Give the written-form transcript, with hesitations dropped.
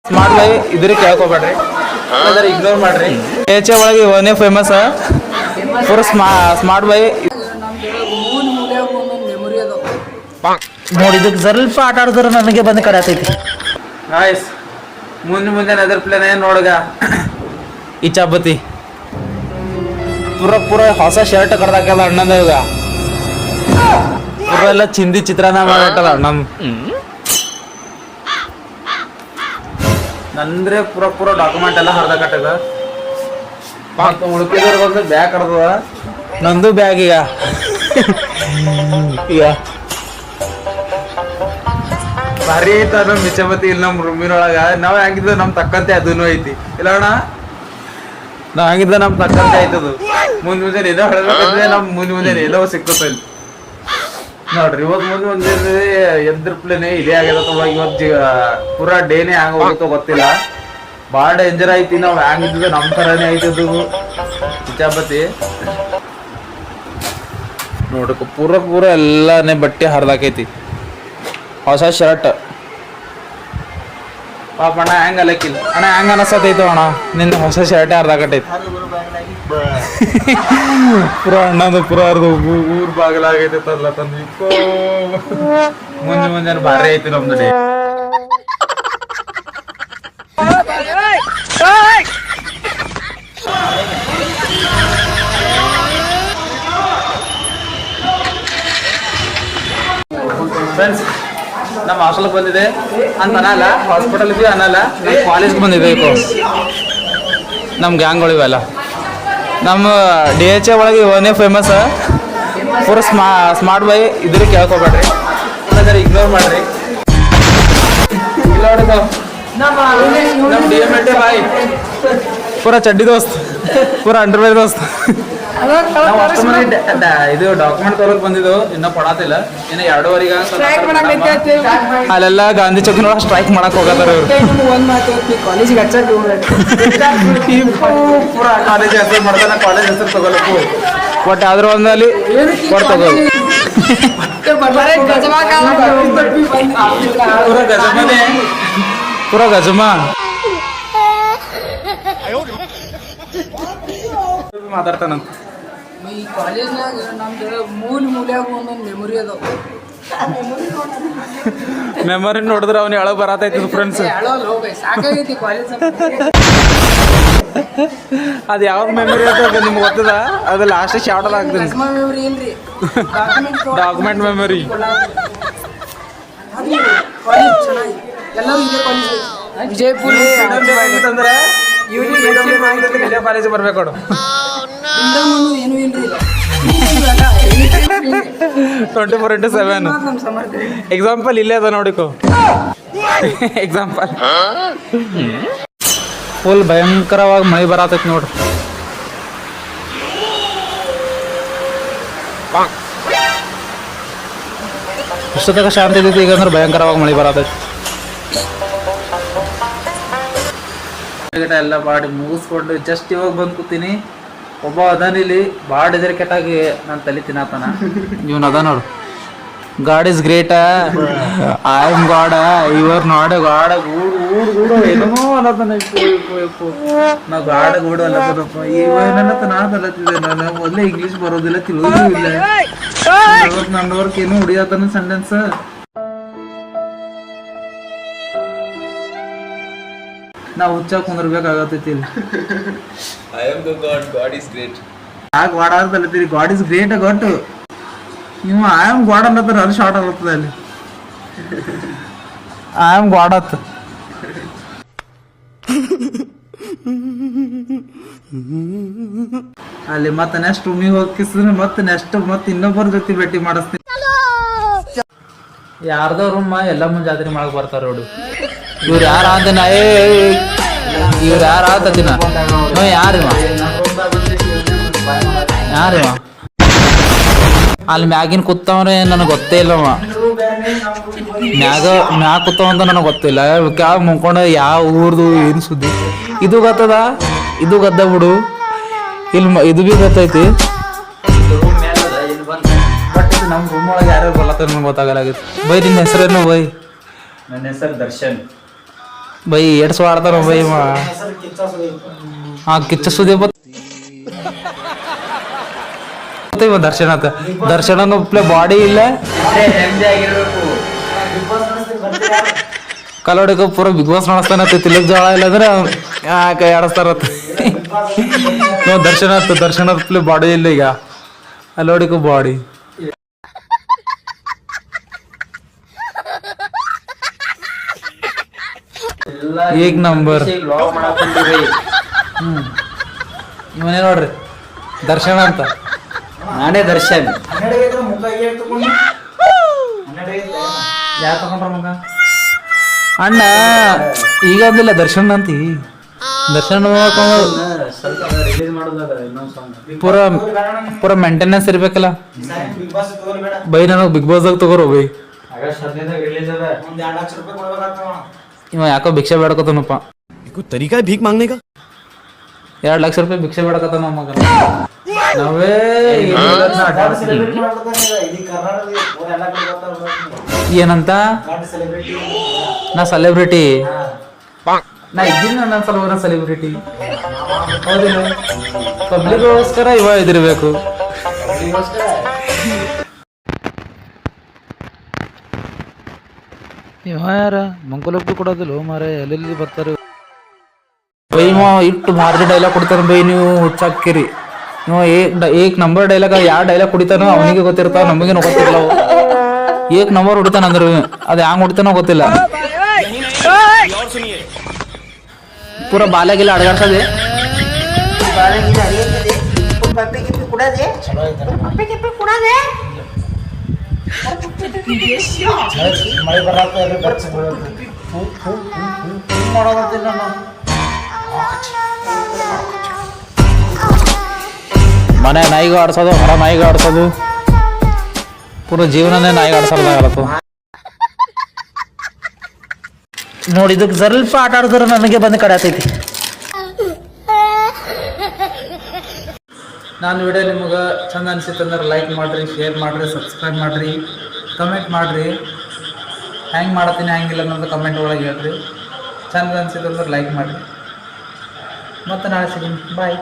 Smart by ಇದ್ರ ಕೇಳ್ಕೊಬೇಡ್ರಿ, ಅದರ ignore ಮಾಡ್ರಿ. ಎಚ್ ಒಳಗೆ ಇವನೇ ಫೇಮಸ್ ಪೂರ ಸ್ಮಾರ್ಟ್ ಬೈ. ನೋಡಿ ಇದಕ್ಕೆ ಸ್ವಲ್ಪ ಆಟ ಆಡಿದ್ರೆ ನನಗೆ ಬಂದು ಕಡತೈತಿ. ಗಾಯ್ಸ್ ಮುಂದೆ ಅದರ ಪ್ಲೇನ್ ಏನು ನೋಡಗ ಇಚ್ಛಾಪತಿ ಪೂರ ಹೊಸ ಶರ್ಟ್ ಕಡ್ದಾಕಲ್ಲ ಅಣ್ಣಂದ ಈಗ ಪೂರ ಎಲ್ಲ ಚಿಂದಿ ಚಿತ್ರಾನ್ನ ಮಾಡಟ್ಟಲ್ಲ ಅಣ್ಣನ್ ನಂದ್ರೆ ಪೂರ ಡಾಕ್ಯುಮೆಂಟ್ ಎಲ್ಲ ಹರಿದಾಕಟ್ಟದ. ಉಳ್ಕಿದವ್ರಿಗೊಂದು ಬ್ಯಾಗ್ ಕಡ್ದದ, ನಂದು ಬ್ಯಾಗ್ ಈಗ ಭಾರಿ ಐತ ನಮ್ ಬಿಚ್ಚಪತಿ ಇಲ್ಲಿ ನಮ್ ರೂಮಿನೊಳಗ. ನಾವ್ ಹೆಂಗಿದ್ದ ನಮ್ ತಕ್ಕಂತೆ ಅದೂ ಐತಿ ಇಲ್ಲ ಅಣ್ಣ, ನಾವ್ ಹೆಂಗಿದ್ದ ನಮ್ ತಕ್ಕಂತೆ ಆಯ್ತದು. ಮುಂದೆ ಏನೋ ಹೇಳಬೇಕಂದ್ರೆ ನಮ್ ಮುಂದೆ ಏನೋ ಸಿಕ್ತದ ಇಲ್ಲಿ ನೋಡ್ರಿ. ಇವತ್ತು ಮುಂದೆ ಎದ್ರ ಪ್ಲೇನೆ ಇದೇ ಆಗ್ಯದ. ಇವತ್ತು ಪೂರಾ ಡೇನೆ ಹ್ಯಾಂಗ ಹೋಗುತ್ತೋ ಗೊತ್ತಿಲ್ಲ, ಬಾಳ ಡೇಂಜರ್ ಐತಿ. ನಾವ್ ಹೆಂಗಿದ್ದ ನಮ್ ತರಾನೇ ಐತದು ಬಿಚ್ಚಪತಿ ನೋಡ್ರಿ. ಪೂರ ಎಲ್ಲಾನೇ ಬಟ್ಟೆ ಹರಿದಾಕೈತಿ. ಹೊಸ ಶರ್ಟ್ ಪಾಪ ಅಣ್ಣ ಹೆಂಗ ಅಲಕ್ಕಿಲ್ಲ ಅಣ್ಣ, ಹೆಂಗ ಅನಸತೈತು ಅಣ್ಣ ನಿನ್ನ ಹೊಸ ಶರ್ಟ್ ಹರಿದಾಕಟ್ಟೈತಿ. ಪೂರ ಅಣ್ಣದು ಪೂರ ಹರಿದು ಊರ್ ಬಾಗಲಾಗೈತಲ್ಲ ತಂದು ಮುಂಜಾನೆ ಭಾರಿ ಐತಿ ನಮ್ದು ಡೇ. ಫ್ರೆಂಡ್ಸ್ ನಮ್ಮ ಹಾಸ್ಟೆಲ್ಗೆ ಬಂದಿದೆ ಅಂತ ಅನ್ನಲ್ಲ, ಹಾಸ್ಪಿಟಲ್ ಇದೀವಿ ಅನ್ನಲ್ಲ, ಕಾಲೇಜ್ಗೆ ಬಂದಿದೆ. ಈಗ ನಮ್ಮ ಗ್ಯಾಂಗ್ಗಳಿವೆಲ್ಲ ನಮ್ಮ DHA ಒಳಗೆ ಇವನೇ ಫೇಮಸ್ ಪೂರ ಸ್ಮಾರ್ಟ್ ಬೈ ಇದ್ರ ಕೇಳ್ಕೊಬೇಡ್ರಿ, ಅದರ ಇಗ್ನೋರ್ ಮಾಡ್ರಿ. ಇಲ್ಲ ನೋಡಿದ ನಮ್ಮ DMT ಬಾಯ್ ಪೂರ ಚಡ್ಡಿ ದೋಸ್ತ್, ಪೂರ ಅಂಡರ್ವೇರ್ ದೋಸ್ತ್. ನಾವು ಅಷ್ಟು ಮನೆ ಇದು ಡಾಕ್ಯುಮೆಂಟ್ ತರೋಕ್ ಬಂದಿದ್ದು, ಇನ್ನೂ ಕೊಡಾತಿಲ್ಲ, ಇನ್ನು 2:15 ಅಲ್ಲೆಲ್ಲ ಗಾಂಧಿ ಚೌಕಿನೊಳಗೆ ಸ್ಟ್ರೈಕ್ ಮಾಡಕ್ ಹೋಗತ್ತಾರ ಇವ್ರು. ಪೂರ ಕಾಲೇಜ್ ಹೆಸರು ಮಾಡ್ತಾನೆ, ಕಾಲೇಜ್ ಹೆಸರು ತಗೊಳಕು ಬಟ್ ಯಾವ್ದ್ರ ಒಂದಲ್ಲಿ ಕೊಡ್ ತಗೋದು. ಪೂರ ಗಜಮಾ ಮಾತಾಡ್ತಾನಂತ. ಈ ಕಾಲೇಜ್ನಾಗ ನಮ್ದು ಮೂಲ್ಯಾಗ ಒಂದೊಂದು ಮೆಮೊರಿ ಅದಾವ. ಮೆಮೊರಿ ನೋಡಿದ್ರೆ ಅವ್ನು ಹೇಳೋ ಬರತೈತಿ ಫ್ರೆಂಡ್ಸ್. ಸಾಕಾಗೈತಿ ಕಾಲೇಜ್. ಅದು ಯಾವ್ದು ಮೆಮೊರಿ ಅಂತ ನಿಮ್ಗೆ ಗೊತ್ತದ? ಅದು ಲಾಸ್ಟ್ ಶಾರ್ಟ್ ಆಗ್ತದೆ. ಮೆಮೊರಿ ಇಲ್ರಿ, ಡಾಕ್ಯುಮೆಂಟ್ ಮೆಮೊರಿ. ಕಾಲೇಜ್ ಚೆನ್ನಾಗಿ ಎಲ್ಲರೂ ಇದೇ ಕಾಲೇಜ್ ವಿಜಯಪುರ ಅಂದ್ರೆ ಇವ್ರಿಗೆ ಕಾಲೇಜ್ ಬರ್ಬೇಕು ನೋಡು. ಏನು ಇಲ್ರಿ 24/7 ಎಕ್ಸಾಂಪಲ್ ಇಲ್ಲೇ ಅದ ನೋಡಿಕೋ. ಎಕ್ಸಾಂಪಲ್ ಫುಲ್ ಭಯಂಕರವಾಗಿ ಮಳೆ ಬರತೈತಿ ನೋಡ್ರಿ. ಇಷ್ಟೊತ್ತಾಗ ಶಾಂತಿ ಇದ್ದೈತಿ, ಈಗ ಅಂದ್ರೆ ಭಯಂಕರವಾಗಿ ಮಳೆ ಬರತೈತಿ. ಎಲ್ಲ ಬಾಡಿ ಮುಗಿಸ್ಕೊಂಡು ಜಸ್ಟ್ ಇವಾಗ ಬಂದು ಕೂತೀನಿ. ಒಬ್ಬ ಅದಾನಿಲ್ಲಿ ಭಾಳ ಇದ್ರ ಕೆಟ್ಟಾಗಿ ನಾನು ತಲೆ ತಿನ್ನತಾನ. ಇವನ್ ಅದ ನೋಡು, God is great, I am ಗಾಡ, ಇವರ್ ನಾಡ ಗಾಡ ಗೂಡು ಏನೋ ಅನ್ನತಾನ. ನಾ ಗಾಡ ಗೂಡು ಅಲ್ಲಪ್ಪ, ಇವನತ್ತ ನಾ ತಲತ್ತಿದ್ದೆ. ನಾನು ಮೊದಲೇ ಇಂಗ್ಲೀಷ್ ಬರೋದಿಲ್ಲ, ತಿಳಿದೂ ಇಲ್ಲ. ನಂದವರ್ಕ್ ಏನು ಹೊಡಿಯತಾನ ಸೆಂಟೆನ್ಸ್. ನಾವು ಹುಚ್ಚ ಕುಂದಿರ್ಬೇಕಾಗತೈತಿ ಇಲ್ಲಿ. I am the God, God is great. ಯಾಕೆ ಗಾಡ ಅಂತಲತ್ತೀರಿ? ಗಾಡ್ ಇಸ್ ಗ್ರೇಟ್ ಗೊತ್ತು. ನೀವು ಐ ಆಮ್ ಗಾಡ್ ಅನ್ನತ್ತಾರ, ಅಲ್ಲಿ ಶಾರ್ಟ್ ಆಗುತ್ತದೆ. ಅಲ್ಲಿ ಐ ಆಮ್ ಗಾಡ್ ಅತ್. ಅಲ್ಲಿ ಮತ್ತೆ ನೆಕ್ಸ್ಟ್ ರೂಮಿಗೆ ಹೋಗಿಸಿದ್ರೆ ಮತ್ತೆ ಇನ್ನೊಬ್ಬರ ಜೊತೆ ಭೇಟಿ ಮಾಡಿಸ್ತೀನಿ. ಯಾರ್ದೋ ರೂಮ್ ಎಲ್ಲ ಮುಂಜಾತ್ರೆ ಮಾಡಕ್ ಬರ್ತಾರ ನೋಡು. ಇವ್ರು ಯಾರ ಅಂದಿನ, ಇವ್ರು ಯಾರ ಆತದಿನ ಯಾರಿವ ಅಲ್ಲಿ ಮ್ಯಾಗಿನ ಕೂತವ್ರೆ ನನಗೆ ಗೊತ್ತೇ ಇಲ್ಲವ. ಮ್ಯಾಗ ಕೂತವಂತ ನನಗೆ ಗೊತ್ತಿಲ್ಲ. ಕ್ಯಾಗ ಮುನ್ಕೊಂಡು ಯಾವ ಊರ್ದು ಏನು ಸುದ್ದಿ ಇದು ಗೊತ್ತದ, ಇದು ಗದ್ದ ಬಿಡು. ಇಲ್ಲಿ ಇದು ಬಿ ಗೊತ್ತೈತಿ. ಬಟ್ ಇದು ನಮ್ಮ ರೂಮ್ ಒಳಗೆ ಯಾರ್ಯಾರು ಬರ್ಲತ್ತಾರ ನನಗೆ ಗೊತ್ತಾಗಲಾಗಿತ್ತು. ಬೈ ನಿನ್ನ ಹೆಸರೇನು? ಬೈ ನನ್ನ ಹೆಸರು ದರ್ಶನ್. ಬೈ ಏಡ್ಸು ಆಡ್ತಾರ ಬೈ ಹಾ ಕಿಚ್ಚ ಸುದೀಪ್ ದರ್ಶನ ಆತ ದರ್ಶನ ಬಾಡಿ ಇಲ್ಲ ಕಲೋಡಿಗೆ ಪೂರ ಬಿಗ್ ಬಾಸ್ ಮಾಡಿಸ್ತಾನ ತಿಲಕ್ ಜೋಳ ಇಲ್ಲ ಅಂದ್ರೆ ಕೈ ಆಡಿಸ್ತಾರ ದರ್ಶನ ಬಾಡಿ ಇಲ್ಲ ಈಗ ಕಲೋಡಿಗೂ ಬಾಡಿ ಏಕ್ ನಂಬರ್ ಇವನೇ ನೋಡ್ರಿ ದರ್ಶನ ಅಂತ ನಾನೇ ದರ್ಶನ್ ಯಾರು ತಗೊಂಡ್ರ ಮಗ ಅಣ್ಣ ಈಗ ಅಂದಿಲ್ಲ ದರ್ಶನ್ ಅಂತಿ ದರ್ಶನ್ ಪೂರ ಪೂರ ಮೇಂಟೆನೆನ್ಸ್ ಇರ್ಬೇಕಲ್ಲ ಬೈ ನನಗೆ ಬಿಗ್ ಬಾಸ್ ತಗೋರೋ ಬೈ ಇವ ಯಾಕೋ ಭಿಕ್ಷೆ ಬೇಡಕತ್ತನಪ್ಪ तरीका है भीख मांगने का 2 ಲಕ್ಷ ರೂಪಾಯಿ ಭಿಕ್ಷೆ ಬೇಡಕತ್ತ ನಮ್ಮ ಮಗ ನಾವೇ ಏನಂತ ನಾ ಸೆಲೆಬ್ರಿಟಿ ನಾ ಇದ್ದೀನಿ ನನ್ನ ಸಲ ಸೆಲೆಬ್ರಿಟಿ ಹೌದಿಲ್ಲ ಪಬ್ಲಿಕ್ಗೋಸ್ಕರ ಇವ ಇದಿರ್ಬೇಕು ಇವ ಯಾರ ಮಂಕೋಲಪ್ಪು ಕೊಡೋದಿಲ್ಲ ಮಾರ ಎಲ್ಲೆಲ್ಲಿ ಬರ್ತಾರೆ ಬೈ ಇಟ್ಟು ಮಾರ್ಜಿ ಡೈಲಾಗ್ ಕೊಡ್ತಾರ ಬೈ ನೀವು ಹುಚ್ಚಾಕಿರಿ ನೀವು ಏಕ್ ನಂಬರ್ ಡೈಲಾಗ್ ಯಾವ ಡೈಲಾಗ್ ಕುಡಿತಾನೋ ಅವನಿಗೆ ಗೊತ್ತಿರ್ತಾವ ನಮಗೇನು ಗೊತ್ತಿಲ್ಲ ಏಕ್ ನಂಬರ್ ಹೊಡಿತಾನ ಅಂದ್ರೆ ಅದು ಹ್ಯಾಂಗ್ ಹೊಡಿತಾನೋ ಗೊತ್ತಿಲ್ಲ ಪೂರ ಬಾಲಾಗಿಲ್ಲ ಅಡಗಾಡ್ಸದೆ ಮನೆ ನಾಯಿಗೂ ಆಡ್ಸೋದು ಹೊರ ನಾಯಿಗೂ ಆಡ್ಸೋದು ಪೂರ ಜೀವನನೇ ನಾಯಿಗೆ ಆಡ್ಸೋದಾಗಲತ್ತು ನೋಡಿ ಇದಕ್ಕೆ ಸ್ವಲ್ಪ ಆಟ ಆಡಿದ್ರೆ ನನಗೆ ಬಂದು ಕಡೆ ಆತೈತಿ ನಾನು ವಿಡಿಯೋ ನಿಮಗೆ ಚಂದ ಅನ್ಸಿತ್ತಂದ್ರೆ ಲೈಕ್ ಮಾಡಿರಿ ಶೇರ್ ಮಾಡಿರಿ ಸಬ್ಸ್ಕ್ರೈಬ್ ಮಾಡಿರಿ ಕಮೆಂಟ್ ಮಾಡಿರಿ ಹೆಂಗೆ ಮಾಡತ್ತೀನಿ ಹೆಂಗಿಲ್ಲ ಅನ್ನೋದು ಕಮೆಂಟ್ ಒಳಗೆ ಹೇಳ್ರಿ ಚಂದ ಅನ್ಸಿತ್ತಂದ್ರೆ ಲೈಕ್ ಮಾಡಿರಿ ಮತ್ತೆ ನಾಳೆ ಸಿಗೋಣ ಬಾಯ್